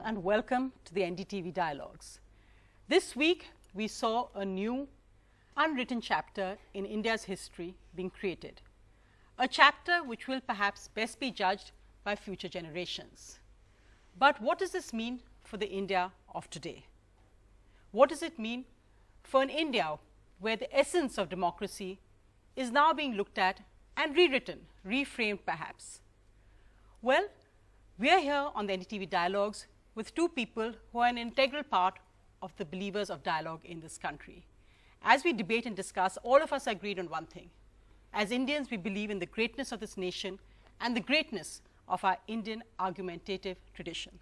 and welcome to the NDTV Dialogues. This week, we saw a new, unwritten chapter in India's history being created. A chapter which will perhaps best be judged by future generations. But what does this mean for the India of today? What does it mean for an India where the essence of democracy is now being looked at and rewritten, reframed perhaps? Well, we are here on the NDTV Dialogues with two people who are an integral part of the believers of dialogue in this country. As we debate and discuss, all of us agreed on one thing. As Indians, we believe in the greatness of this nation and the greatness of our Indian argumentative tradition.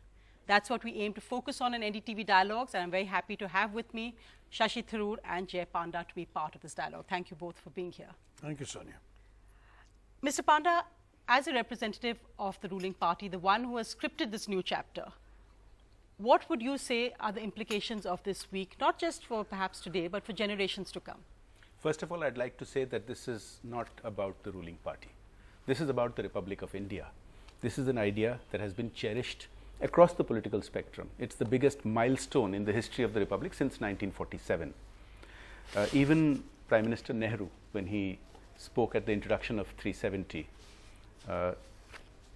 That's what we aim to focus on in NDTV Dialogues, and I'm very happy to have with me Shashi Tharoor and Jay Panda to be part of this dialogue. Thank you both for being here. Thank you, Sonia. Mr. Panda, as a representative of the ruling party, the one who has scripted this new chapter, what would you say are the implications of this week, not just for perhaps today, but for generations to come? First of all, I'd like to say that this is not about the ruling party. This is about the Republic of India. This is an idea that has been cherished across the political spectrum. It's the biggest milestone in the history of the Republic since 1947. Even Prime Minister Nehru, when he spoke at the introduction of 370,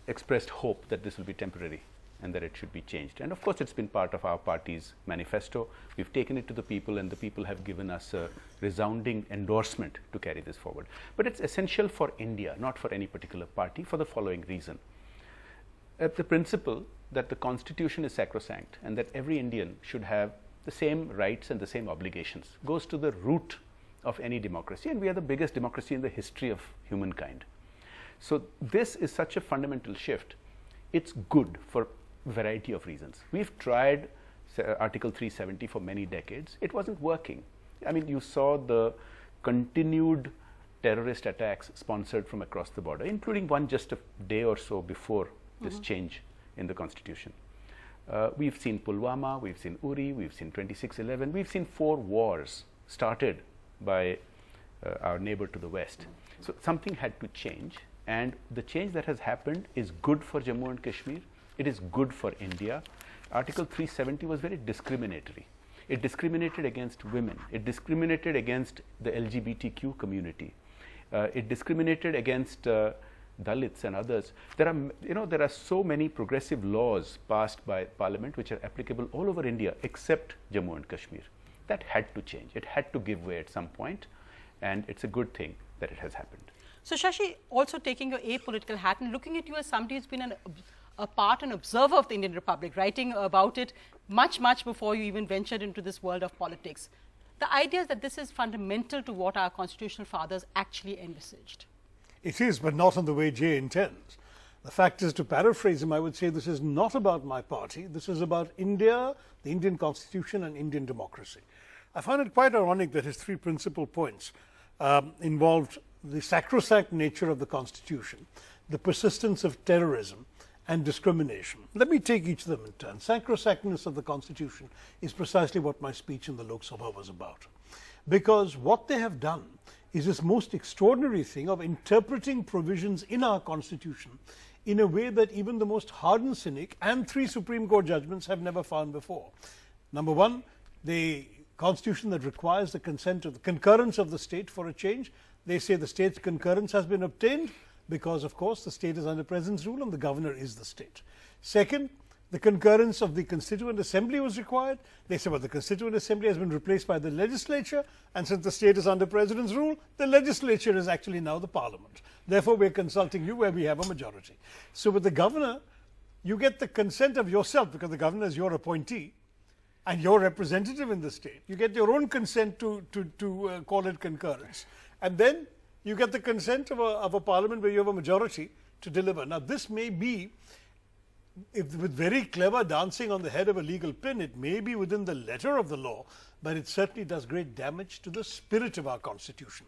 expressed hope that this will be temporary and that it should be changed. And of course, it's been part of our party's manifesto. We've taken it to the people, and the people have given us a resounding endorsement to carry this forward. But it's essential for India, not for any particular party, for the following reason. The principle that the Constitution is sacrosanct and that every Indian should have the same rights and the same obligations goes to the root of any democracy, and we are the biggest democracy in the history of humankind. So this is such a fundamental shift. It's good for a variety of reasons. We've tried Article 370 for many decades. It wasn't working. I mean, you saw the continued terrorist attacks sponsored from across the border, including one just a day or so before this change in the Constitution. We've seen Pulwama, we've seen Uri, we've seen 2611, we've seen 4 wars started by our neighbor to the west. So something had to change, and the change that has happened is good for Jammu and Kashmir. It is good for India. Article 370 was very discriminatory. It discriminated against women. It discriminated against the LGBTQ community. It discriminated against Dalits and others. There are so many progressive laws passed by Parliament which are applicable all over India except Jammu and Kashmir. That had to change. It had to give way at some point, and it's a good thing that it has happened. So Shashi, also taking your apolitical hat and looking at you as somebody who's been a part and observer of the Indian Republic, writing about it much before you even ventured into this world of politics. The idea is that this is fundamental to what our constitutional fathers actually envisaged. It is, but not in the way Jay intends. The fact is, to paraphrase him, I would say this is not about my party. This is about India, the Indian Constitution, and Indian democracy. I find it quite ironic that his 3 principal points involved the sacrosanct nature of the Constitution, the persistence of terrorism, and discrimination. Let me take each of them in turn. Sacrosanctness of the Constitution is precisely what my speech in the Lok Sabha was about. Because what they have done is this most extraordinary thing of interpreting provisions in our Constitution in a way that even the most hardened cynic and 3 Supreme Court judgments have never found before. Number 1, the Constitution that requires the concurrence of the state for a change. They say the state's concurrence has been obtained because, of course, the state is under President's rule and the governor is the state. Second, the concurrence of the Constituent Assembly was required. They say, well, the Constituent Assembly has been replaced by the legislature, and since the state is under President's rule, the legislature is actually now the Parliament. Therefore, we're consulting you where we have a majority. So with the governor, you get the consent of yourself, because the governor is your appointee and your representative in the state. You get your own consent to call it concurrence. And then you get the consent of a parliament where you have a majority to deliver. Now, this may be, with very clever dancing on the head of a legal pin, it may be within the letter of the law, but it certainly does great damage to the spirit of our Constitution.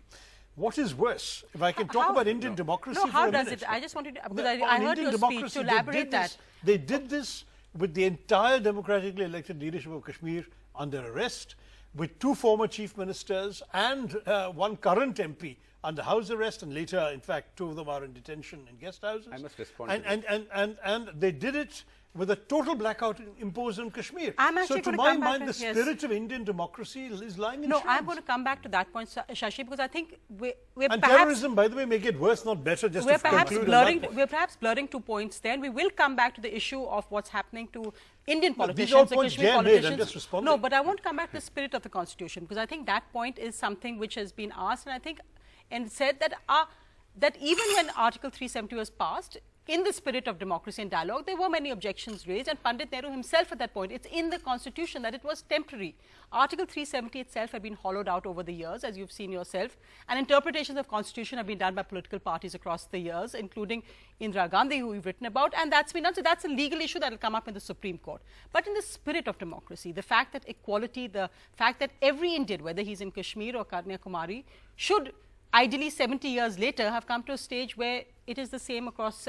What is worse, if I can talk about Indian democracy for a minute. No, how does it? I just wanted to, because I heard your speech, to elaborate that. They did this with the entire democratically elected leadership of Kashmir under arrest, with 2 former chief ministers and 1 current MP under house arrest, and later, in fact, 2 of them are in detention in guest houses. I must respond to and they did it with a total blackout imposed on Kashmir. I'm So actually to going to my come back mind, to- the yes. spirit of Indian democracy is lying in No, shreds. I'm going to come back to that point, Shashi, because I think we're And perhaps terrorism, by the way, may get worse, not better, just to conclude on that point. we're perhaps blurring 2 points there. We will come back to the issue of what's happening to Indian No, politicians, these are all the points Kashmir Jay made, I'm politicians. just responding. No, but I want to come back to the spirit of the Constitution, because I think that point is something which has been asked, and I think and said that that even when Article 370 was passed, in the spirit of democracy and dialogue, there were many objections raised, and Pandit Nehru himself at that point, it's in the Constitution that it was temporary. Article 370 itself had been hollowed out over the years, as you've seen yourself, and interpretations of Constitution have been done by political parties across the years, including Indira Gandhi, who we've written about, and that's been done. So that's a legal issue that will come up in the Supreme Court. But in the spirit of democracy, the fact that equality, the fact that every Indian, whether he's in Kashmir or Kanyakumari, should ideally 70 years later have come to a stage where it is the same across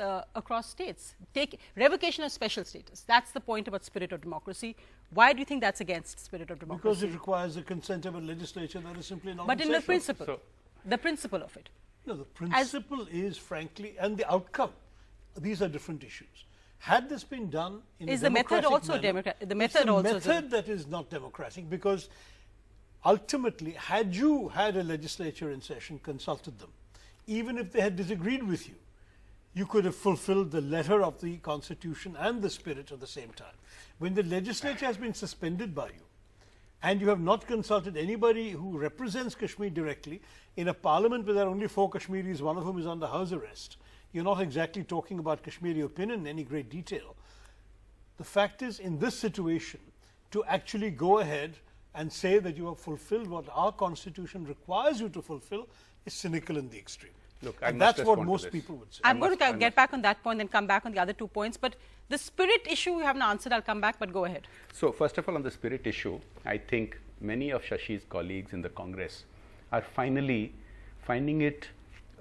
states. Take revocation of special status. That's the point about spirit of democracy. Why do you think that's against spirit of democracy? Because it requires the consent of a legislature that is simply not But in the safe. principle, the principle of it. No, the principle is, frankly, and the outcome, these are different issues. Had this been done in Is a the method democratic also manner, democratic? The it's method the also method that is not democratic, because ultimately, had you had a legislature in session, consulted them, even if they had disagreed with you, you could have fulfilled the letter of the Constitution and the spirit at the same time. When the legislature has been suspended by you, and you have not consulted anybody who represents Kashmir directly in a parliament where there are only 4 Kashmiris, one of whom is under house arrest, you're not exactly talking about Kashmiri opinion in any great detail. The fact is, in this situation, to actually go ahead and say that you have fulfilled what our Constitution requires you to fulfill is cynical in the extreme. Look, I and must that's what respond to most this. people would say. I'm going to get back on that point and come back on the other 2 points. But the spirit issue you haven't answered. I'll come back, but go ahead. So, first of all, on the spirit issue, I think many of Shashi's colleagues in the Congress are finally finding it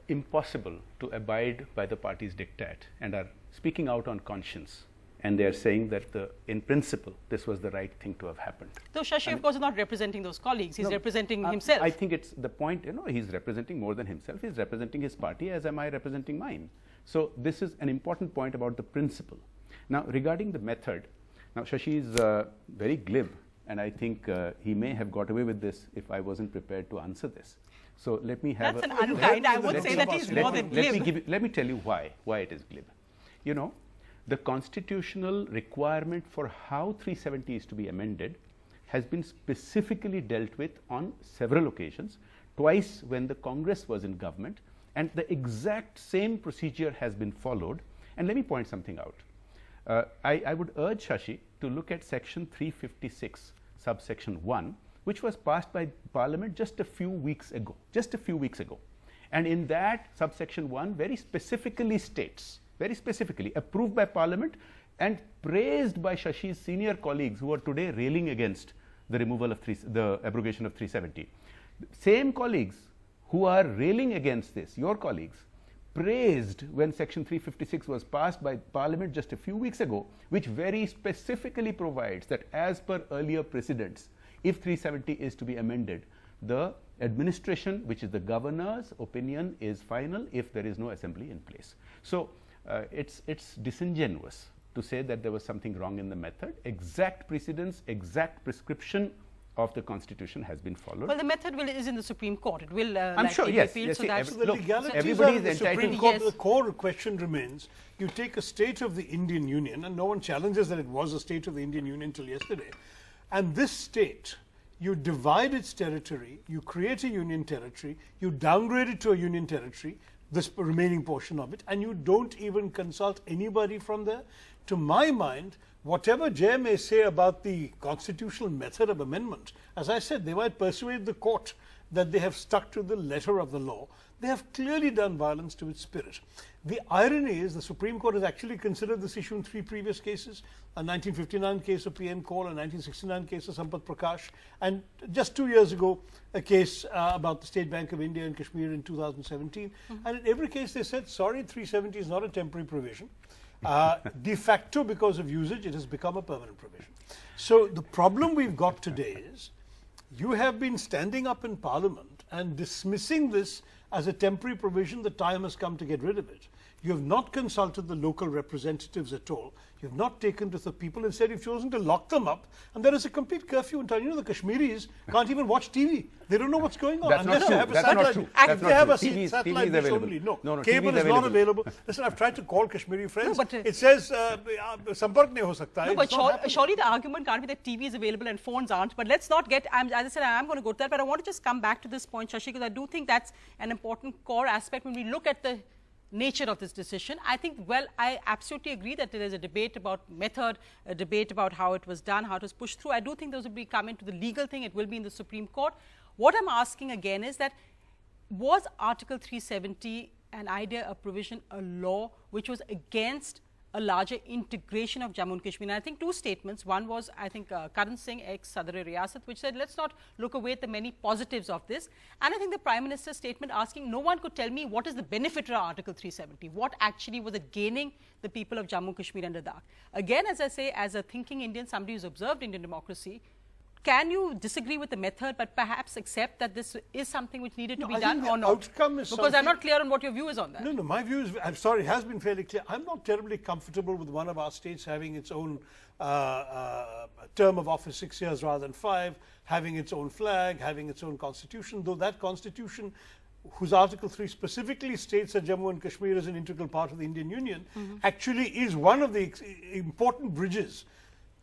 impossible to abide by the party's diktat and are speaking out on conscience. And they are saying that in principle, this was the right thing to have happened. Though Shashi, of course, is not representing those colleagues. He's representing himself. I think it's the point, he's representing more than himself. He's representing his party, as am I representing mine. So this is an important point about the principle. Now, regarding the method, now Shashi is very glib, and I think he may have got away with this if I wasn't prepared to answer this. So let me have That's an unkind. I would let say me- that he's more than glib. let me tell you why it is glib. The constitutional requirement for how 370 is to be amended has been specifically dealt with on several occasions, twice when the Congress was in government, and the exact same procedure has been followed. And let me point something out. I would urge Shashi to look at section 356, subsection 1, which was passed by Parliament just a few weeks ago. And in that, subsection 1 very specifically states, approved by Parliament and praised by Shashi's senior colleagues who are today railing against the removal of the abrogation of 370. Same colleagues who are railing against this, your colleagues, praised when section 356 was passed by Parliament just a few weeks ago, which very specifically provides that as per earlier precedents, if 370 is to be amended, the administration, which is the governor's opinion, is final if there is no assembly in place. So it's disingenuous to say that there was something wrong in the method. Exact precedence, exact prescription of the Constitution has been followed. Well, the method is in the Supreme Court. It will I'm sure, likely be yes, appealed, yes, so see, that's So the Look, legalities everybody are is the Supreme entitled- Court. Yes. The core question remains, you take a state of the Indian Union, and no one challenges that it was a state of the Indian Union till yesterday, and this state, you divide its territory, you create a union territory, you downgrade it to a union territory, this remaining portion of it, and you don't even consult anybody from there. To my mind, whatever Jay may say about the constitutional method of amendment, as I said, they might persuade the court that they have stuck to the letter of the law. They have clearly done violence to its spirit. The irony is the Supreme Court has actually considered this issue in 3 previous cases, a 1959 case of P.N. Kaul, a 1969 case of Sampath Prakash, and just 2 years ago, a case about the State Bank of India in Kashmir in 2017. And in every case they said, sorry, 370 is not a temporary provision. De facto, because of usage, it has become a permanent provision. So the problem we've got today is, you have been standing up in Parliament and dismissing this as a temporary provision. The time has come to get rid of it. You have not consulted the local representatives at all. You have not taken to the people. Instead, you've chosen to lock them up. And there is a complete curfew in town. You know, the Kashmiris can't even watch TV. They don't know what's going on. That's not unless true. they have a That's not satellite. true. If That's they not have true. a TV is satellite dish available. only. No, No, cable TV is is not available. available. Listen, I've tried to call Kashmiri friends. but, It says, sampark nahi ho sakta hai. No, but It's not happening. surely the argument can't be that TV is available and phones aren't. But let's not get, as I said, I'm going to go to that. But I want to just come back to this point, Shashi, because I do think that's an important core aspect when we look at the nature of this decision. I think, well, I absolutely agree that there is a debate about method, a debate about how it was done, how it was pushed through. I do think those will be coming to the legal thing. It will be in the Supreme Court. What I'm asking again is that was Article 370 an idea, a provision, a law which was against a larger integration of Jammu and Kashmir? And I think two statements. One was, I think, Karan Singh, ex-Sadr-e-Riyasat, which said, let's not look away at the many positives of this. And I think the Prime Minister's statement asking, no one could tell me what is the benefit of Article 370. What actually was it gaining the people of Jammu and Kashmir and Ladakh? Again, as I say, as a thinking Indian, somebody who's observed Indian democracy, can you disagree with the method, but perhaps accept that this is something which needed to be I done think the or not? outcome is Because I'm something- not clear on what your view is on that. No, my view is, I'm sorry, it has been fairly clear. I'm not terribly comfortable with one of our states having its own term of office 6 years rather than 5, having its own flag, having its own constitution, though that constitution, whose Article 3 specifically states that Jammu and Kashmir is an integral part of the Indian Union, actually is one of the important bridges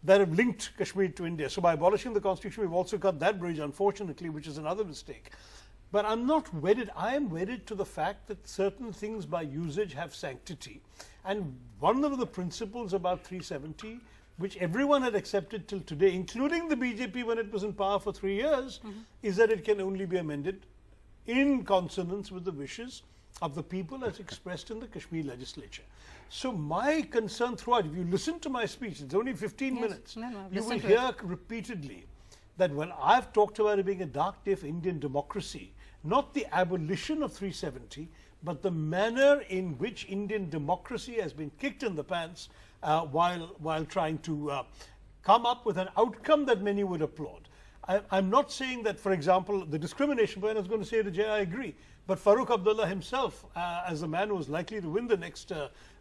that have linked Kashmir to India. So by abolishing the constitution, we've also cut that bridge, unfortunately, which is another mistake. But I'm not wedded. I am wedded to the fact that certain things by usage have sanctity. And one of the principles about 370, which everyone had accepted till today, including the BJP when it was in power for 3 years, is that it can only be amended in consonance with the wishes of the people as expressed in the Kashmir legislature. So my concern throughout, if you listen to my speech, it's only 15 minutes, No, I've you will listened to hear repeatedly that when I've talked about it being a dark day for Indian democracy, not the abolition of 370, but the manner in which Indian democracy has been kicked in the pants while trying to come up with an outcome that many would applaud. I'm not saying that, for example, the discrimination point, I was going to say to Jay, I agree, but Farooq Abdullah himself, as the man who was likely to win the next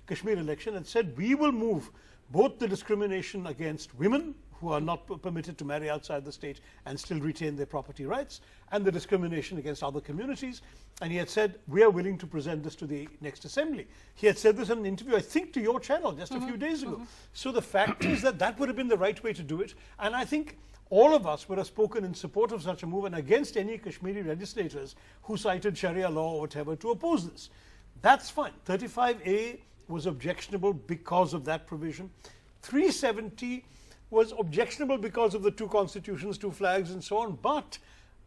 Kashmir election, had said, we will move both the discrimination against women who are not permitted to marry outside the state and still retain their property rights, and the discrimination against other communities. And he had said, we are willing to present this to the next assembly. He had said this in an interview, I think, to your channel just a few days ago. So the fact is that that would have been the right way to do it. And I think all of us would have spoken in support of such a move and against any Kashmiri legislators who cited Sharia law or whatever to oppose this. That's fine. 35A was objectionable because of that provision. 370 was objectionable because of the two constitutions, two flags and so on, but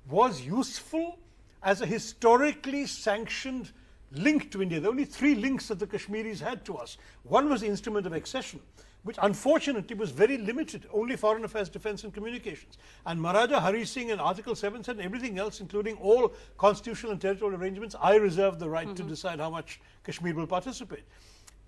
was useful as a historically sanctioned link to India. There are only 3 links that the Kashmiris had to us. One was the instrument of accession, which unfortunately was very limited, only foreign affairs, defense and communications. And Maharaja Hari Singh in Article 7 said everything else, including all constitutional and territorial arrangements, I reserve the right to decide how much Kashmir will participate.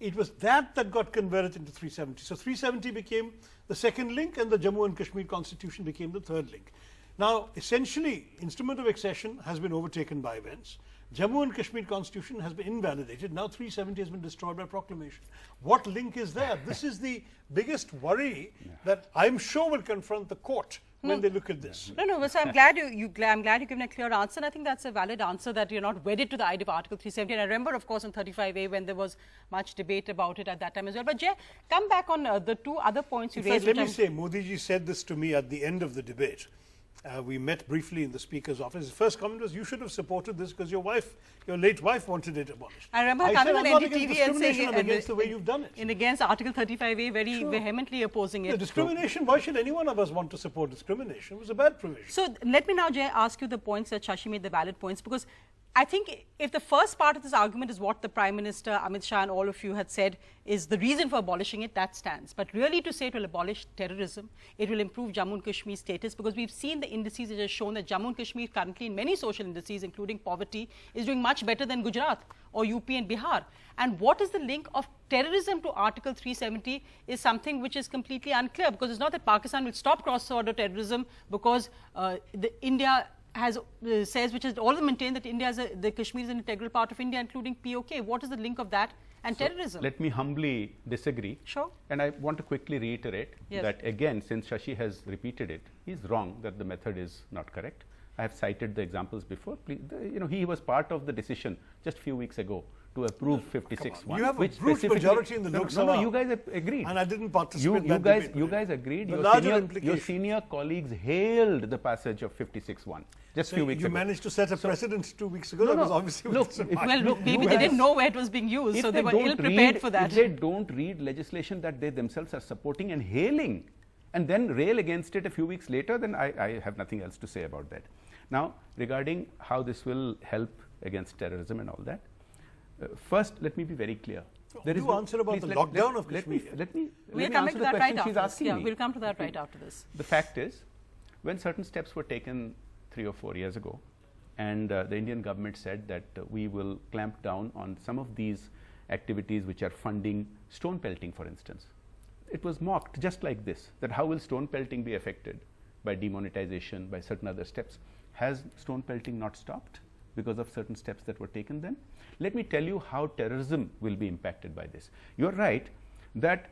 It was that got converted into 370. So 370 became the second link and the Jammu and Kashmir constitution became the third link. Now, essentially, instrument of accession has been overtaken by events. Jammu and Kashmir constitution has been invalidated. Now 370 has been destroyed by proclamation. What link is there? This is the biggest worry that I'm sure will confront the court when they look at this. No, so I'm glad you've given a clear answer, and I think that's a valid answer, that you're not wedded to the idea of Article 370. And I remember, of course, on 35A when there was much debate about it at that time as well. But Jay, come back on the 2 other points you In raised. fact, let me say, Modi ji said this to me at the end of the debate. We met briefly in the Speaker's office. His first comment was, you should have supported this because your late wife wanted it abolished. I remember said, coming I'm on not against NDTV and discrimination, saying I'm against the way you've done it. and against Article 35A, very vehemently opposing it. The discrimination, why should any one of us want to support discrimination? It was a bad provision. So let me now, Jay, ask you the points that Shashi made, the valid points, because I think if the first part of this argument is what the Prime Minister, Amit Shah and all of you had said is the reason for abolishing it, that stands. But really to say it will abolish terrorism, it will improve Jammu and Kashmir's status, because we've seen the indices that have shown that Jammu and Kashmir currently in many social indices, including poverty, is doing much better than Gujarat or UP and Bihar. And what is the link of terrorism to Article 370 is something which is completely unclear, because it's not that Pakistan will stop cross-border terrorism because India has says, which has all maintained that India the Kashmir is an integral part of India, including POK. What is the link of that and terrorism. Let me humbly disagree. Sure. And I want to quickly reiterate that again, since Shashi has repeated it, he's wrong that the method is not correct. I have cited the examples before. Please, he was part of the decision just a few weeks ago to approve 56-1. You have a brute majority in the Lok Sabha. No, you guys agreed. And I didn't participate in that debate. You guys agreed. Your senior colleagues hailed the passage of 56-1 just a few weeks ago. You managed to set a precedent 2 weeks ago. That was obviously Maybe they didn't know where it was being used, so they were ill-prepared for that. If they don't read legislation that they themselves are supporting and hailing, and then rail against it a few weeks later, then I have nothing else to say about that. Now, regarding how this will help against terrorism and all that, first, let me be very clear. There is no answer about the lockdown of Kashmir. We'll come to that right after this. Yeah, we'll come to that right after this. The fact is, when certain steps were taken 3 or 4 years ago, and the Indian government said that we will clamp down on some of these activities which are funding stone pelting, for instance. It was mocked just like this, that how will stone pelting be affected by demonetization, by certain other steps. Has stone pelting not stopped because of certain steps that were taken then? Let me tell you how terrorism will be impacted by this. You're right that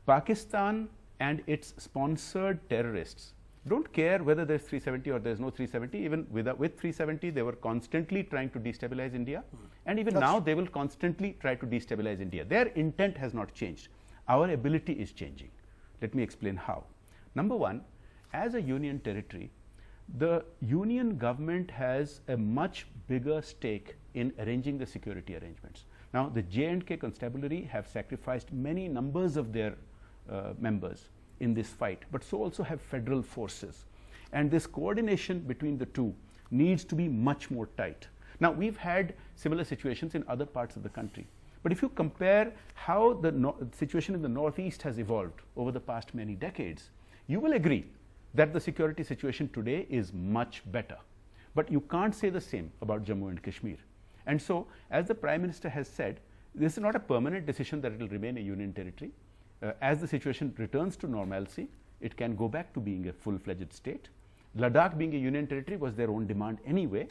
Pakistan and its sponsored terrorists don't care whether there's 370 or there's no 370. Even with 370, they were constantly trying to destabilize India. And even now, they will constantly try to destabilize India. Their intent has not changed. Our ability is changing. Let me explain how. Number one, as a union territory, the union government has a much bigger stake in arranging the security arrangements. Now, the J&K Constabulary have sacrificed many numbers of their members in this fight, but so also have federal forces. And this coordination between the two needs to be much more tight. Now, we've had similar situations in other parts of the country. But if you compare how the situation in the Northeast has evolved over the past many decades, you will agree that the security situation today is much better. But you can't say the same about Jammu and Kashmir. And so, as the Prime Minister has said, this is not a permanent decision that it will remain a union territory. As the situation returns to normalcy, it can go back to being a full-fledged state. Ladakh being a union territory was their own demand anyway.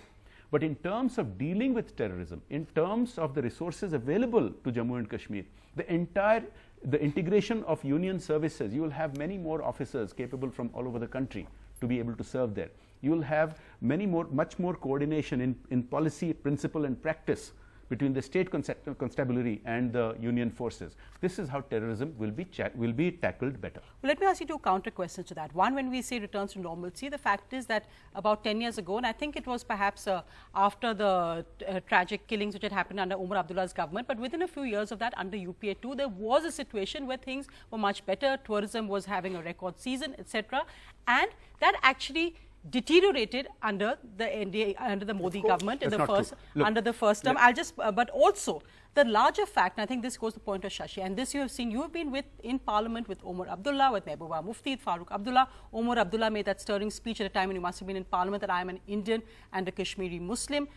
But in terms of dealing with terrorism, in terms of the resources available to Jammu and Kashmir, the integration of union services, you will have many more officers capable from all over the country to be able to serve there. You will have much more coordination in policy, principle and practice between the state constabulary and the union forces. This is how terrorism will be tackled better. Well, let me ask you two counter questions to that. One, when we say returns to normalcy, the fact is that about 10 years ago, and I think it was perhaps after the tragic killings which had happened under Umar Abdullah's government, but within a few years of that under UPA 2, there was a situation where things were much better, tourism was having a record season, etc. And that actually deteriorated under the NDA, under the Modi government in under the first term. I'll just, but also the larger fact, and I think this goes to the point of Shashi, and this you have seen, you have been in Parliament with Omar Abdullah, with Mehbooba Mufti, Farooq Abdullah. Omar Abdullah made that stirring speech at a time when you must have been in Parliament that I am an Indian and a Kashmiri Muslim.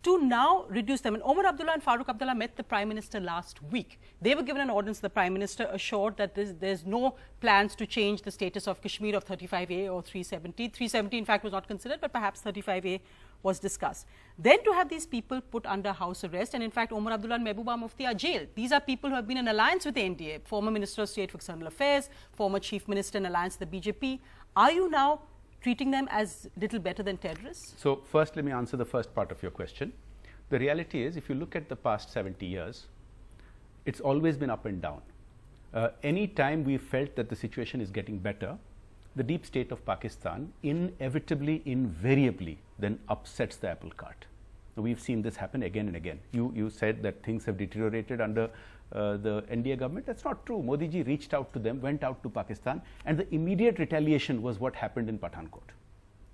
To now reduce them. And Omar Abdullah and Farooq Abdullah met the Prime Minister last week. They were given an audience. The Prime Minister assured that there's no plans to change the status of Kashmir of 35A or 370. 370 in fact was not considered, but perhaps 35A was discussed. Then to have these people put under house arrest, and in fact Omar Abdullah and Mehbooba Mufti are jailed. These are people who have been in alliance with the NDA, former Minister of State for External Affairs, former Chief Minister in alliance with the BJP. Are you now treating them as little better than terrorists? So first, let me answer the first part of your question. The reality is, if you look at the past 70 years, it's always been up and down. Any time we felt that the situation is getting better, the deep state of Pakistan inevitably, invariably then upsets the apple cart. We've seen this happen again and again. You said that things have deteriorated under the NDA government. That's not true. Modi ji reached out to them, went out to Pakistan, and the immediate retaliation was what happened in Pathankot,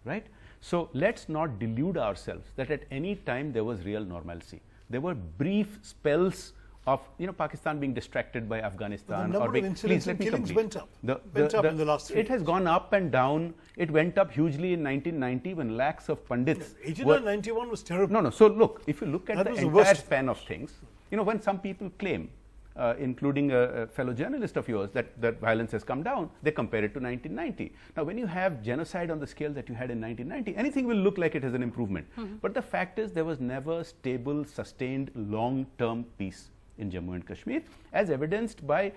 right? So let's not delude ourselves that at any time there was real normalcy. There were brief spells of Pakistan being distracted by Afghanistan. The number of incidents and killings went up. In the last 3 years. It has gone up and down. It went up hugely in 1990 when lakhs of pandits. 91 was terrible. No. So look, if you look at the entire span of things, when some people claim, including a fellow journalist of yours, that violence has come down, they compare it to 1990. Now, when you have genocide on the scale that you had in 1990, anything will look like it has an improvement. But the fact is, there was never stable, sustained, long-term peace in Jammu and Kashmir, as evidenced by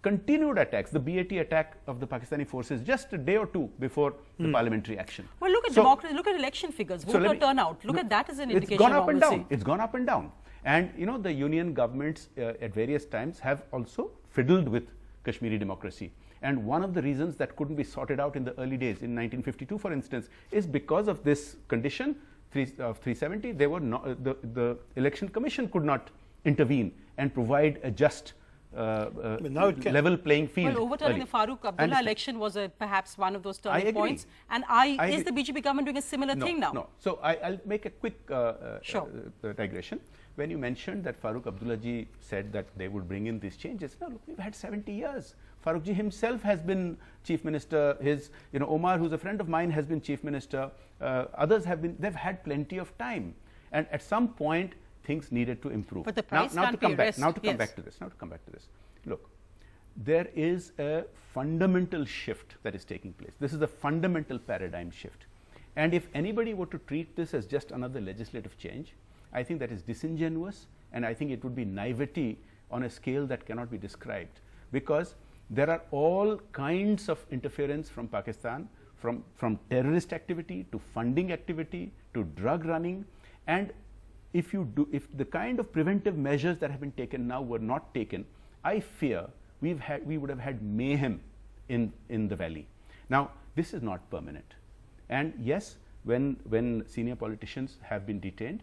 continued attacks, the BAT attack of the Pakistani forces just a day or two before the parliamentary action. Well, look at democracy, look at election figures, voter turnout. Look at that as an indication. It's gone up and normalcy. down. It's gone up and down. And you know, the union governments at various times have also fiddled with Kashmiri democracy. And one of the reasons that couldn't be sorted out in the early days, in 1952 for instance, is because of this condition of 370. They were not, the election commission could not intervene and provide a just level playing field. Well, overturning the Farooq Abdullah election was perhaps one of those turning points. And is the BJP government doing a similar thing now? No. So I'll make a quick digression. When you mentioned that Farooq Abdullah ji said that they would bring in these changes, no, look, we've had 70 years. Farooq ji himself has been chief minister. His, Omar, who's a friend of mine, has been chief minister. Others have been. They've had plenty of time, and at some point things needed to improve. But the price now can't be erased. Now to come back to this. Look, there is a fundamental shift that is taking place. This is a fundamental paradigm shift, and if anybody were to treat this as just another legislative change, I think that is disingenuous, and I think it would be naivety on a scale that cannot be described, because there are all kinds of interference from Pakistan, from terrorist activity to funding activity to drug running, and if the kind of preventive measures that have been taken now were not taken, I fear we would have had mayhem in the valley. Now, this is not permanent, and yes, when senior politicians have been detained,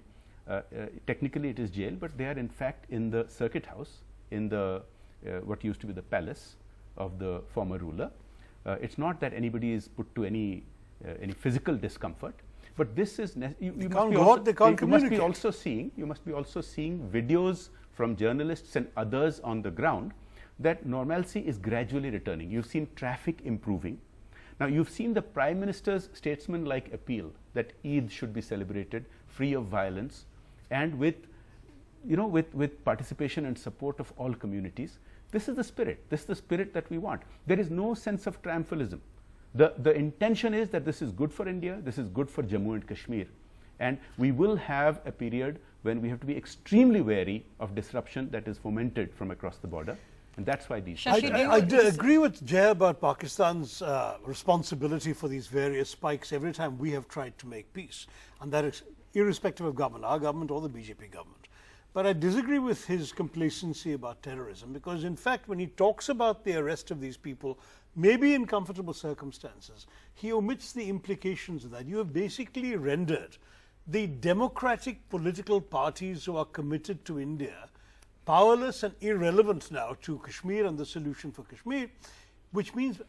technically it is jail, but they are in fact in the circuit house, in the what used to be the palace of the former ruler. It's not that anybody is put to any physical discomfort, but this is you must be also seeing videos from journalists and others on the ground that normalcy is gradually returning. You've seen traffic improving. Now you've seen the Prime Minister's statesman-like appeal that Eid should be celebrated free of violence and with participation and support of all communities. This is the spirit. This is the spirit that we want. There is no sense of triumphalism. The intention is that this is good for India, this is good for Jammu and Kashmir, and we will have a period when we have to be extremely wary of disruption that is fomented from across the border, and that's why these. I agree with Jay about Pakistan's responsibility for these various spikes every time we have tried to make peace, and that is irrespective of government, our government or the BJP government. But I disagree with his complacency about terrorism, because in fact when he talks about the arrest of these people, maybe in comfortable circumstances, he omits the implications of that. You have basically rendered the democratic political parties who are committed to India powerless and irrelevant now to Kashmir and the solution for Kashmir, which means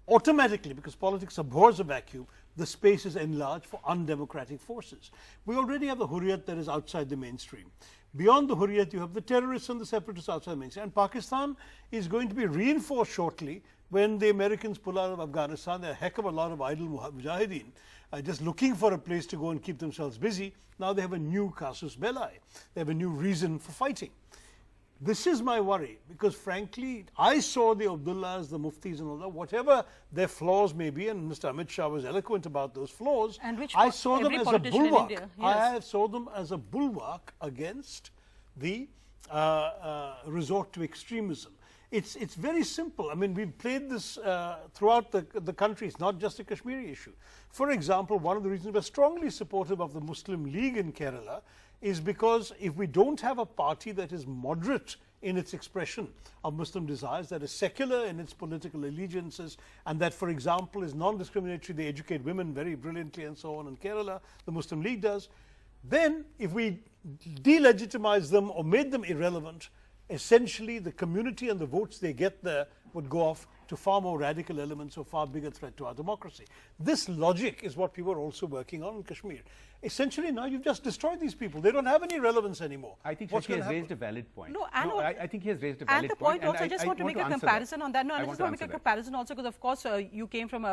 automatically, because politics abhors a vacuum, the space is enlarged for undemocratic forces. We already have the Hurriyat that is outside the mainstream. Beyond the Hurriyat, you have the terrorists and the separatists outside the mainstream. And Pakistan is going to be reinforced shortly when the Americans pull out of Afghanistan. There are a heck of a lot of idle mujahideen just looking for a place to go and keep themselves busy. Now they have a new casus belli. They have a new reason for fighting. This is my worry, because frankly, I saw the Abdullahs, the Muftis and all that, whatever their flaws may be, and Mr. Amit Shah was eloquent about those flaws, I saw them as a bulwark. I saw them as a bulwark against the resort to extremism. It's very simple. I mean, we've played this throughout the country. It's not just a Kashmiri issue. For example, one of the reasons we're strongly supportive of the Muslim League in Kerala is because if we don't have a party that is moderate in its expression of Muslim desires, that is secular in its political allegiances, and that, for example, is non-discriminatory, they educate women very brilliantly and so on in Kerala, the Muslim League does, then if we delegitimize them or made them irrelevant, essentially the community and the votes they get there would go off to far more radical elements or far bigger threat to our democracy. This logic is what we were also working on in Kashmir. Essentially now you've just destroyed these people. They don't have any relevance anymore. I think he has raised a valid point. I think he has raised a valid point. And the point also, I just want to make a comparison on that. No, I just want to make a comparison also because, of course, you came from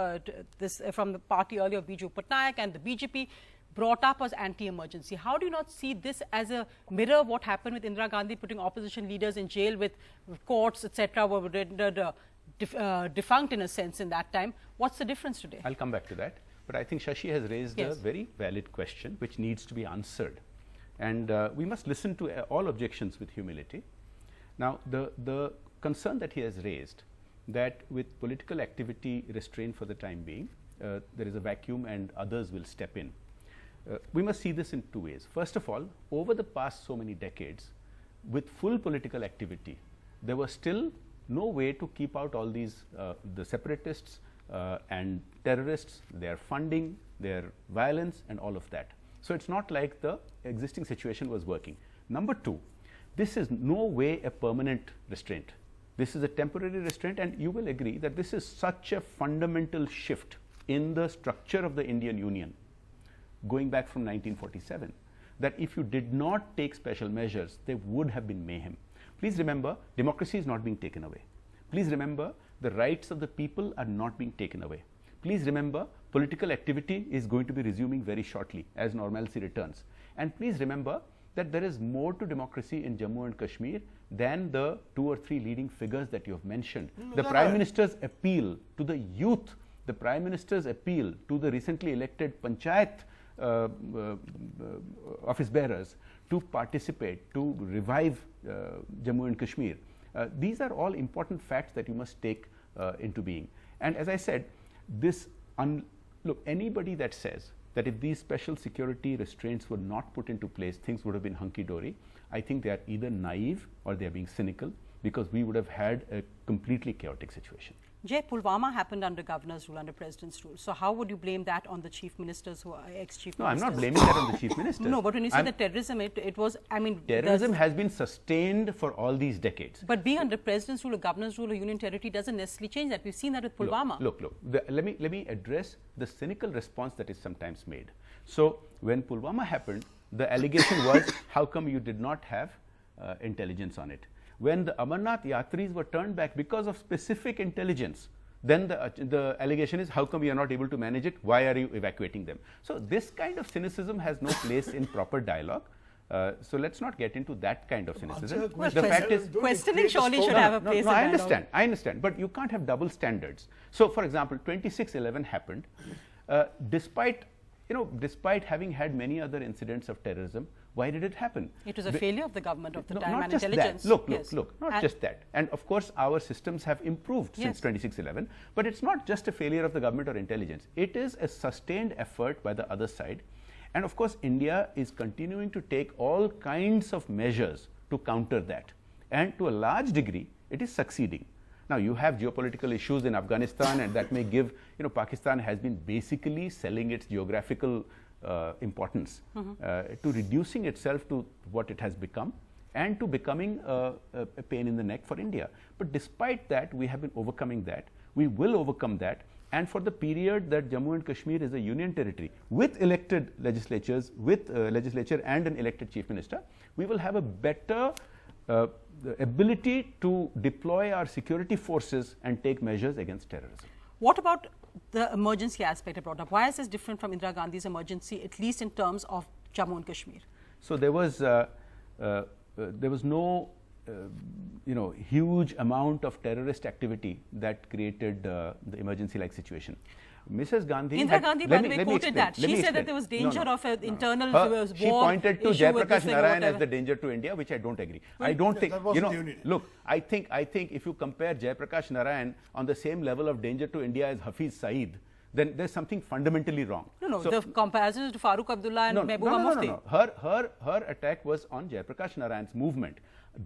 from the party earlier, Biju Patnaik, and the BJP brought up as anti-emergency. How do you not see this as a mirror of what happened with Indira Gandhi putting opposition leaders in jail with courts, etc., were rendered defunct in a sense in that time? What's the difference today? I'll come back to that. But I think Shashi has raised a very valid question which needs to be answered. And we must listen to all objections with humility. Now, the concern that he has raised, that with political activity restrained for the time being, there is a vacuum and others will step in. We must see this in two ways. First of all, over the past so many decades, with full political activity, there was still no way to keep out all these, the separatists and terrorists, their funding, their violence and all of that. So it's not like the existing situation was working. Number two, this is no way a permanent restraint. This is a temporary restraint, and you will agree that this is such a fundamental shift in the structure of the Indian Union going back from 1947, that if you did not take special measures, there would have been mayhem. Please remember, democracy is not being taken away. Please remember, the rights of the people are not being taken away. Please remember, political activity is going to be resuming very shortly as normalcy returns. And please remember that there is more to democracy in Jammu and Kashmir than the 2 or 3 leading figures that you have mentioned. The Prime Minister's appeal to the youth, the Prime Minister's appeal to the recently elected Panchayat office bearers to participate, to revive Jammu and Kashmir. These are all important facts that you must take into being. And as I said, this look, anybody that says that if these special security restraints were not put into place, things would have been hunky-dory, I think they are either naive or they are being cynical, because we would have had a completely chaotic situation. Jay, Pulwama happened under governor's rule, under president's rule. So how would you blame that on the chief ministers who are ex-chief ministers? No, I'm not blaming that on the chief ministers. No, but when you say the terrorism, it was, I mean... Terrorism has been sustained for all these decades. But being under president's rule or governor's rule or union territory doesn't necessarily change that. We've seen that with Pulwama. Look. Let me address the cynical response that is sometimes made. So when Pulwama happened, the allegation was, how come you did not have intelligence on it? When the Amarnath Yatris were turned back because of specific intelligence, then the allegation is, how come you are not able to manage it? Why are you evacuating them? So this kind of cynicism has no place in proper dialogue. So let's not get into that kind of cynicism. Well, the fact is, questioning surely should have a place in dialogue. I understand, but you can't have double standards. So, for example, 26/11 happened, despite having had many other incidents of terrorism. Why did it happen? It was a failure of the government of the time not and just intelligence. That. Look, not just that. And of course, our systems have improved since 26/11. But it's not just a failure of the government or intelligence. It is a sustained effort by the other side. And of course, India is continuing to take all kinds of measures to counter that. And to a large degree, it is succeeding. Now, you have geopolitical issues in Afghanistan, and that may give, Pakistan has been basically selling its geographical importance to reducing itself to what it has become and to becoming a pain in the neck for India. But despite that, we have been overcoming that. We will overcome that. And for the period that Jammu and Kashmir is a union territory with elected legislatures, with legislature and an elected chief minister, we will have a better ability to deploy our security forces and take measures against terrorism. What about the emergency aspect I brought up? Why is this different from Indira Gandhi's emergency, at least in terms of Jammu and Kashmir? So there was no huge amount of terrorist activity that created the emergency-like situation. Mrs. Gandhi... Indira Gandhi, by the way, quoted that. She said that there was danger of an internal war. She pointed to Jayaprakash Narayan as the danger to India, which I don't agree. I don't think, look, I think if you compare Jayaprakash Narayan on the same level of danger to India as Hafiz Saeed, then there's something fundamentally wrong. No, the comparison is to Farooq Abdullah and Mehbooba Mufti. No. Her attack was on Jayaprakash Narayan's movement.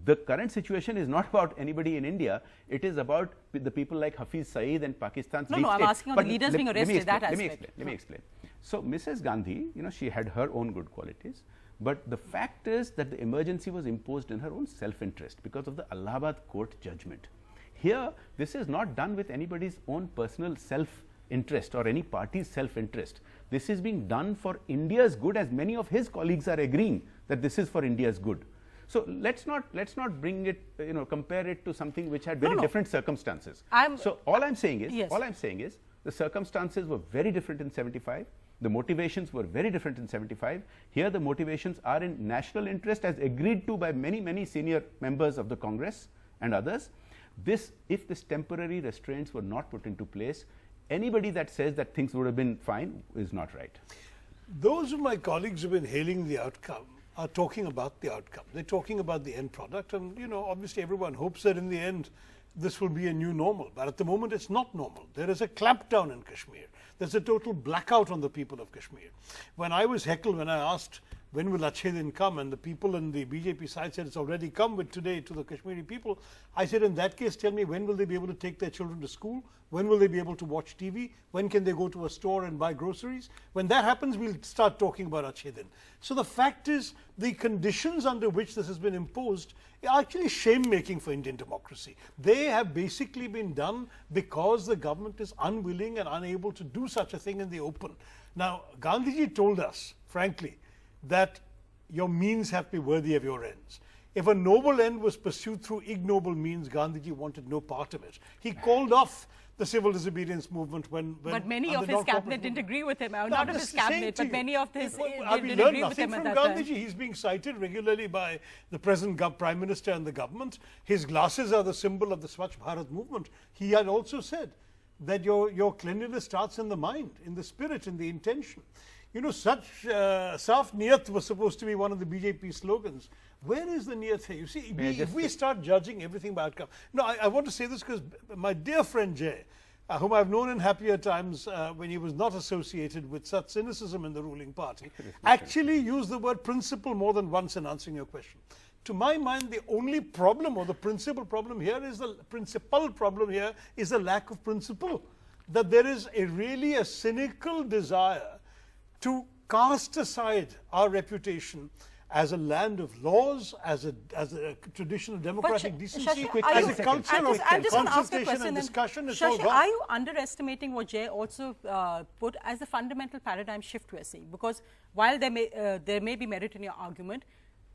The current situation is not about anybody in India. It is about the people like Hafiz Saeed and Pakistan's No, I'm asking on the leaders being arrested, that aspect. Let me explain. So Mrs. Gandhi, she had her own good qualities. But the fact is that the emergency was imposed in her own self-interest because of the Allahabad court judgment. Here, this is not done with anybody's own personal self-interest or any party's self-interest. This is being done for India's good, as many of his colleagues are agreeing that this is for India's good. So let's not bring it, compare it to something which had very different circumstances. So all I'm saying is the circumstances were very different in 75. The motivations were very different in 75. Here the motivations are in national interest, as agreed to by many senior members of the Congress and others. If this temporary restraints were not put into place, anybody that says that things would have been fine is not right. Those of my colleagues who have been hailing the outcome are talking about the outcome. They're talking about the end product, and obviously everyone hopes that in the end this will be a new normal. But at the moment it's not normal. There is a clampdown in Kashmir. There's a total blackout on the people of Kashmir. When I was heckled, when I asked when will Achhe Din come, and the people in the BJP side said it's already come with today to the Kashmiri people, I said, in that case, tell me, when will they be able to take their children to school? When will they be able to watch TV? When can they go to a store and buy groceries? When that happens, we'll start talking about Achhe Din. So the fact is, the conditions under which this has been imposed are actually shame-making for Indian democracy. They have basically been done because the government is unwilling and unable to do such a thing in the open. Now, Gandhiji told us, frankly, that your means have to be worthy of your ends. If a noble end was pursued through ignoble means, Gandhiji wanted no part of it. He called off the civil disobedience movement when but many of his cabinet didn't agree with him. Not of his cabinet, but many of his didn't agree with him at that time. He's being cited regularly by the present Prime Minister and the government. His glasses are the symbol of the Swachh Bharat movement. He had also said that your cleanliness starts in the mind, in the spirit, in the intention. Such Saaf Niyat was supposed to be one of the BJP slogans. Where is the Niyat here? You see, if we start judging everything by outcome. No, I want to say this because my dear friend Jay, whom I've known in happier times when he was not associated with such cynicism in the ruling party, actually used the word principle more than once in answering your question. To my mind, the only problem, or the principal problem here, is the lack of principle. That there is really a cynical desire to cast aside our reputation as a land of laws, as a tradition of democratic decency, as a culture of consultation and discussion. It's all gone. Are you underestimating what Jay also put as the fundamental paradigm shift we're seeing? Because while there may be merit in your argument,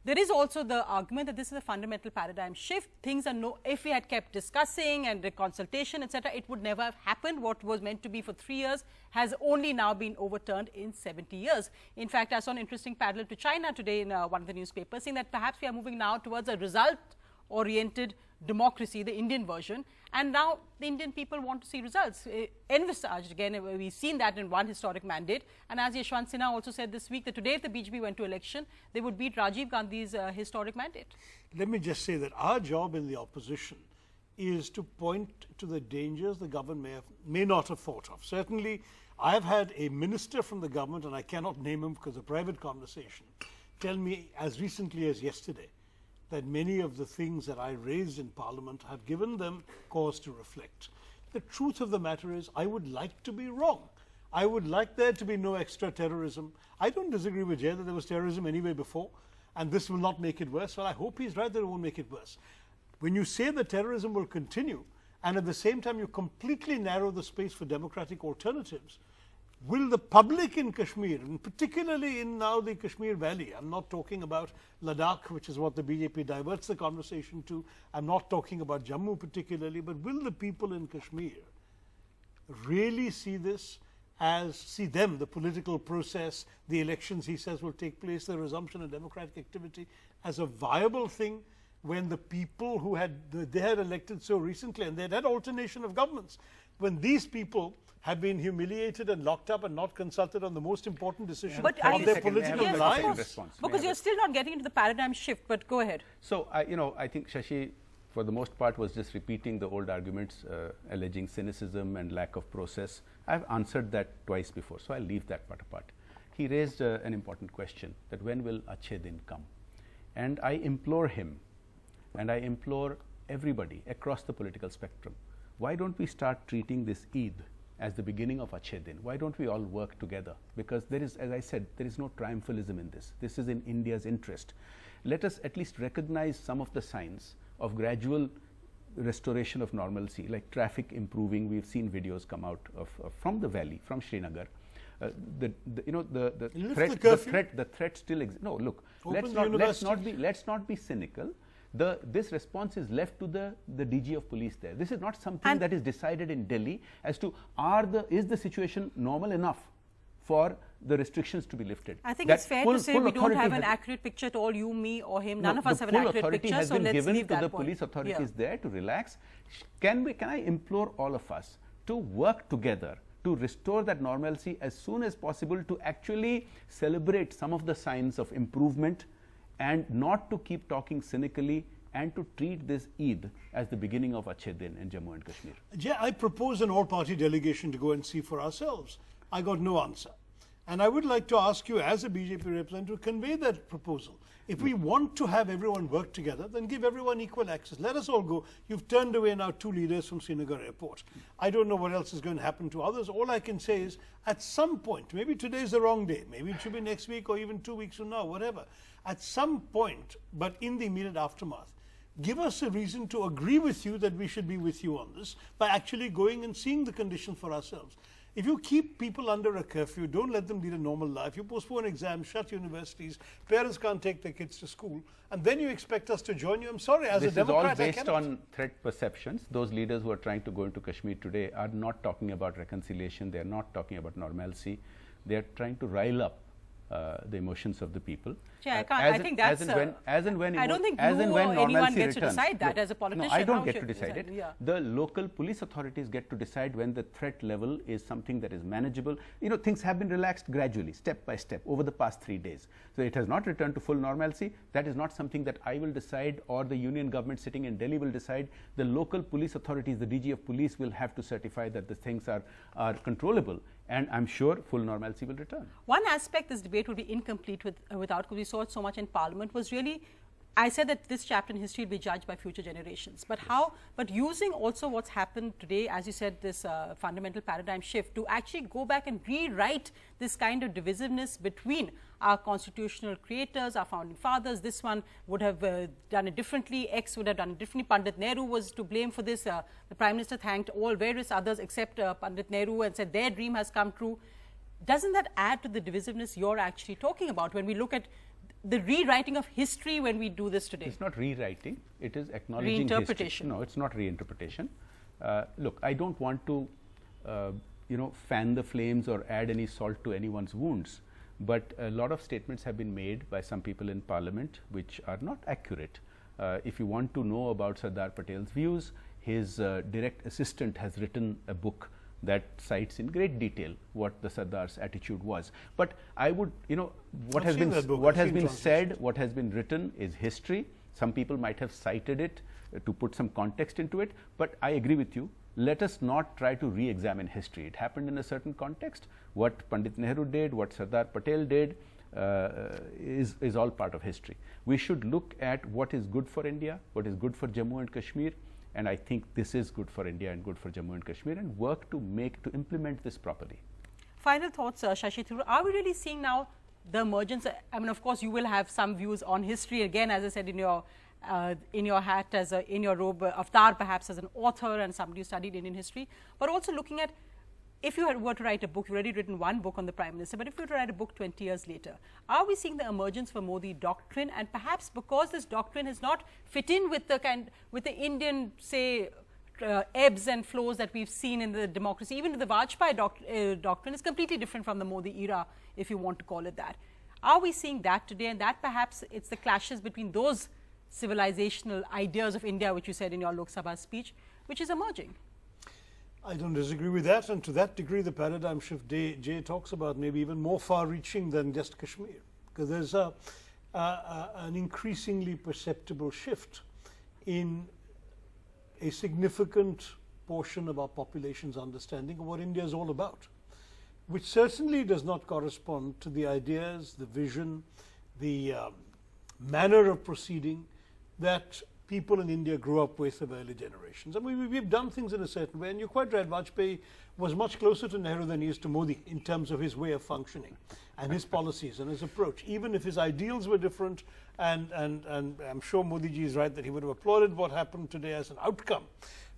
there is also the argument that this is a fundamental paradigm shift. Things are if we had kept discussing and the consultation, etc., it would never have happened. What was meant to be for 3 years has only now been overturned in 70 years. In fact, I saw an interesting parallel to China today in one of the newspapers, saying that perhaps we are moving now towards a result-oriented democracy, the Indian version, and now the Indian people want to see results. Envisaged, again, we've seen that in one historic mandate, and as Yashwant Sinha also said this week, that today if the BJP went to election, they would beat Rajiv Gandhi's historic mandate. Let me just say that our job in the opposition is to point to the dangers the government may not have thought of. Certainly, I have had a minister from the government, and I cannot name him because of private conversation, tell me as recently as yesterday that many of the things that I raised in Parliament have given them cause to reflect. The truth of the matter is, I would like to be wrong. I would like there to be no extra terrorism. I don't disagree with Jay that there was terrorism anyway before, and this will not make it worse. Well, I hope he's right that it won't make it worse. When you say that terrorism will continue, and at the same time you completely narrow the space for democratic alternatives, will the public in Kashmir, and particularly in now the Kashmir Valley, I'm not talking about Ladakh, which is what the BJP diverts the conversation to, I'm not talking about Jammu particularly, but will the people in Kashmir really see this the political process, the elections he says will take place, the resumption of democratic activity, as a viable thing when the people who they had elected so recently, and they had alternation of governments, when these people have been humiliated and locked up and not consulted on the most important decision of their political lives. Because you're still not getting into the paradigm shift, but go ahead. So, I think Shashi, for the most part, was just repeating the old arguments, alleging cynicism and lack of process. I've answered that twice before, so I'll leave that part apart. He raised an important question, that when will Achhe Din come? And I implore him, and I implore everybody across the political spectrum, why don't we start treating this Eid as the beginning of Achhe Din? Why don't we all work together? Because there is, as I said, there is no triumphalism in this. This is in India's interest. Let us at least recognize some of the signs of gradual restoration of normalcy, like traffic improving. We've seen videos come out from the valley, from Srinagar. The threat still exists. No, look, let's not be cynical. This response is left to the DG of police there. This is not something that is decided in Delhi as to is the situation normal enough for the restrictions to be lifted. I think it's fair to say we don't have an accurate picture at all, you, me or him. None of us have an accurate picture, so let's leave that point. The full authority has been given to the police authorities there to relax. Can I implore all of us to work together to restore that normalcy as soon as possible, to actually celebrate some of the signs of improvement and not to keep talking cynically and to treat this Eid as the beginning of Achhe Din in Jammu and Kashmir. Jay, I proposed an all-party delegation to go and see for ourselves. I got no answer. And I would like to ask you, as a BJP representative, to convey that proposal. If we want to have everyone work together, then give everyone equal access. Let us all go. You've turned away now 2 leaders from Srinagar Airport. I don't know what else is going to happen to others. All I can say is, at some point, maybe today is the wrong day, maybe it should be next week or even 2 weeks from now, whatever. At some point, but in the immediate aftermath, give us a reason to agree with you that we should be with you on this by actually going and seeing the conditions for ourselves. If you keep people under a curfew, don't let them lead a normal life, you postpone exams, shut universities, parents can't take their kids to school, and then you expect us to join you, I'm sorry, as this a Democrat, is all based on threat perceptions. Those leaders who are trying to go into Kashmir today are not talking about reconciliation, they are not talking about normalcy, they are trying to rile up the emotions of the people. Yeah, I think that's as and when I don't think as you and when or anyone normalcy gets to returns. decide that Look, as a politician. No, I don't how get should to decide it. Yeah. The local police authorities get to decide when the threat level is something that is manageable. You know, things have been relaxed gradually, step by step, over the past 3 days. So it has not returned to full normalcy. That is not something that I will decide or the union government sitting in Delhi will decide. The local police authorities, the DG of police, will have to certify that the things are controllable. And I'm sure full normalcy will return. One aspect this debate would be incomplete without, because we saw it so much in Parliament, was really, I said that this chapter in history will be judged by future generations. But how, but using also what's happened today, as you said, this fundamental paradigm shift, to actually go back and rewrite this kind of divisiveness between our constitutional creators, our founding fathers. This one would have done it differently, X would have done it differently. Pandit Nehru was to blame for this. The Prime Minister thanked all various others except Pandit Nehru and said their dream has come true. Doesn't that add to the divisiveness you're actually talking about when we look at the rewriting of history when we do this today? It's not rewriting, it is acknowledging history. No, it's not reinterpretation. Look, I don't want to fan the flames or add any salt to anyone's wounds, but a lot of statements have been made by some people in Parliament which are not accurate. If you want to know about Sardar Patel's views, his direct assistant has written a book that cites in great detail what the Sardar's attitude was. But I would, what has been said, what has been written is history. Some people might have cited it to put some context into it, but I agree with you. Let us not try to re-examine history. It happened in a certain context. What Pandit Nehru did, what Sardar Patel did, is all part of history. We should look at what is good for India, what is good for Jammu and Kashmir, and I think this is good for India and good for Jammu and Kashmir, and work to implement this properly. Final thoughts, Shashi Tharoor. Are we really seeing now the emergence? I mean, of course, you will have some views on history. Again, as I said, in your hat, in your robe, avatar perhaps as an author and somebody who studied Indian history, but also looking at, if you were to write a book, you've already written one book on the Prime Minister, but if you were to write a book 20 years later, are we seeing the emergence for Modi doctrine? And perhaps because this doctrine has not fit in with the Indian, say, ebbs and flows that we've seen in the democracy, even the Vajpayee doctrine is completely different from the Modi era, if you want to call it that. Are we seeing that today? And that perhaps it's the clashes between those civilizational ideas of India, which you said in your Lok Sabha speech, which is emerging. I don't disagree with that, and to that degree the paradigm shift Jay talks about maybe even more far-reaching than just Kashmir, because there's an increasingly perceptible shift in a significant portion of our population's understanding of what India is all about, which certainly does not correspond to the ideas, the vision, the manner of proceeding that people in India grew up with of early generations. I mean, we've done things in a certain way, and you're quite right, Vajpayee was much closer to Nehru than he is to Modi in terms of his way of functioning and his policies and his approach, even if his ideals were different, and I'm sure Modi ji is right that he would have applauded what happened today as an outcome.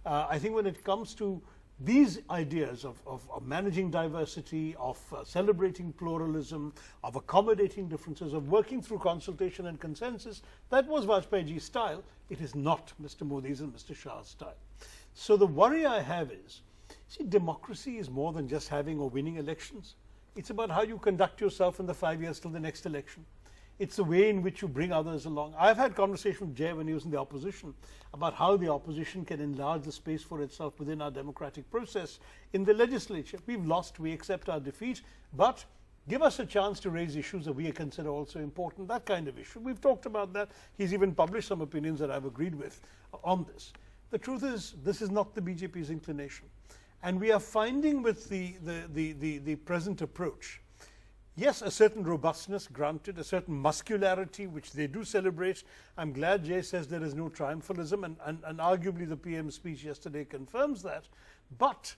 I think when it comes to these ideas of managing diversity, of celebrating pluralism, of accommodating differences, of working through consultation and consensus, that was Vajpayeeji's style. It is not Mr. Modi's and Mr. Shah's style. So the worry I have is, see, democracy is more than just having or winning elections. It's about how you conduct yourself in the 5 years till the next election. It's the way in which you bring others along. I've had conversation with Jay when he was in the opposition about how the opposition can enlarge the space for itself within our democratic process in the legislature. We've lost, we accept our defeat, but Give us a chance to raise issues that we consider also important, that kind of issue. We've talked about that. He's even published some opinions that I've agreed with on this. The truth is, this is not the BJP's inclination. And we are finding with the present approach, yes, a certain robustness granted, a certain muscularity, which they do celebrate. I'm glad Jay says there is no triumphalism, and arguably the PM's speech yesterday confirms that. But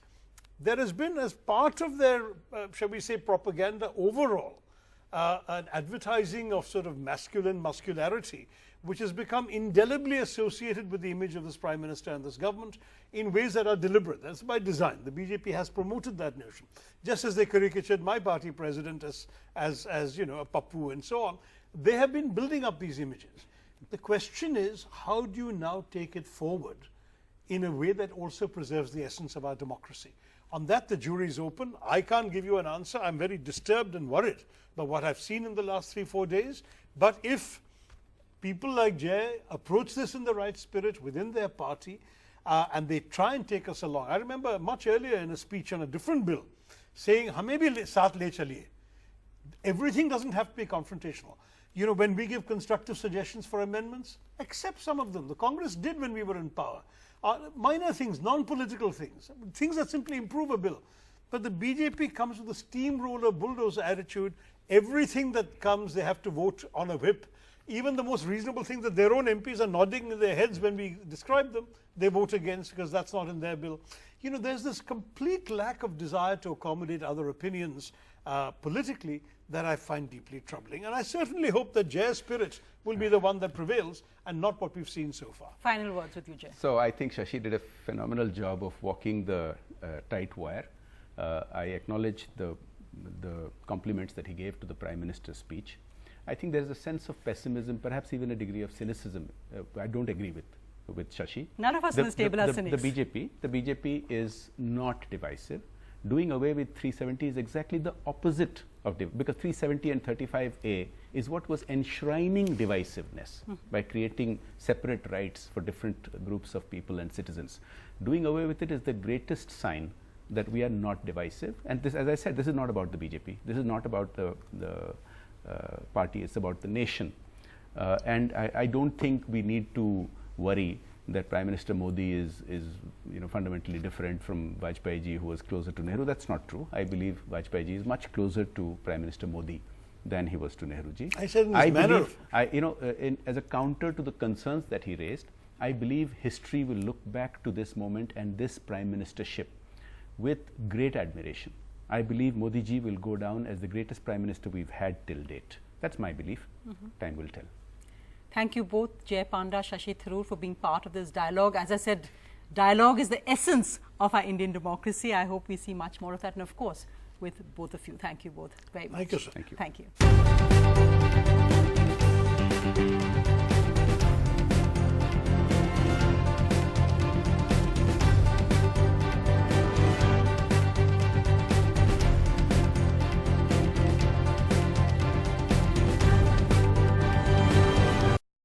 there has been, as part of their, shall we say, propaganda overall, an advertising of sort of masculine muscularity, which has become indelibly associated with the image of this Prime Minister and this government in ways that are deliberate. That's by design. The BJP has promoted that notion. Just as they caricatured my party president as you know, a pappu and so on, they have been building up these images. The question is, how do you now take it forward in a way that also preserves the essence of our democracy? On that, the jury is open. I can't give you an answer. I'm very disturbed and worried by what I've seen in the last 3-4 days. But if people like Jay approach this in the right spirit within their party, and they try and take us along. I remember much earlier in a speech on a different bill saying, "Hame bhi saath le chaliye." Everything doesn't have to be confrontational. You know, when we give constructive suggestions for amendments, accept some of them. The Congress did when we were in power. Minor things, non-political things, things that simply improve a bill. But the BJP comes with a steamroller bulldozer attitude. Everything that comes, they have to vote on a whip. Even the most reasonable things that their own MPs are nodding in their heads when we describe them, they vote against because that's not in their bill. You know, there's this complete lack of desire to accommodate other opinions politically that I find deeply troubling. And I certainly hope that Jay's spirit will be the one that prevails and not what we've seen so far. Final words with you, Jay. So I think Shashi did a phenomenal job of walking the tight wire. I acknowledge the compliments that he gave to the Prime Minister's speech. I think there's a sense of pessimism, perhaps even a degree of cynicism. I don't agree with Shashi. None of us in this table are cynics. The BJP is not divisive. Doing away with 370 is exactly the opposite of because 370 and 35A is what was enshrining divisiveness by creating separate rights for different groups of people and citizens. Doing away with it is the greatest sign that we are not divisive. And this, as I said, this is not about the BJP. This is not about the party. It's about the nation. And I don't think we need to worry that Prime Minister Modi is fundamentally different from Vajpayee ji, who was closer to Nehru. That's not true. I believe Vajpayee ji is much closer to Prime Minister Modi than he was to Nehru ji. I said in this manner. As a counter to the concerns that he raised, I believe history will look back to this moment and this Prime Ministership with great admiration. I believe Modi ji will go down as the greatest Prime Minister we've had till date. That's my belief. Time will tell. Thank you both, Jay Panda, Shashi Tharoor, for being part of this dialogue. As I said, dialogue is the essence of our Indian democracy. I hope we see much more of that, and of course, with both of you. Thank you both very much. Thank you, sir. Thank you. Thank you.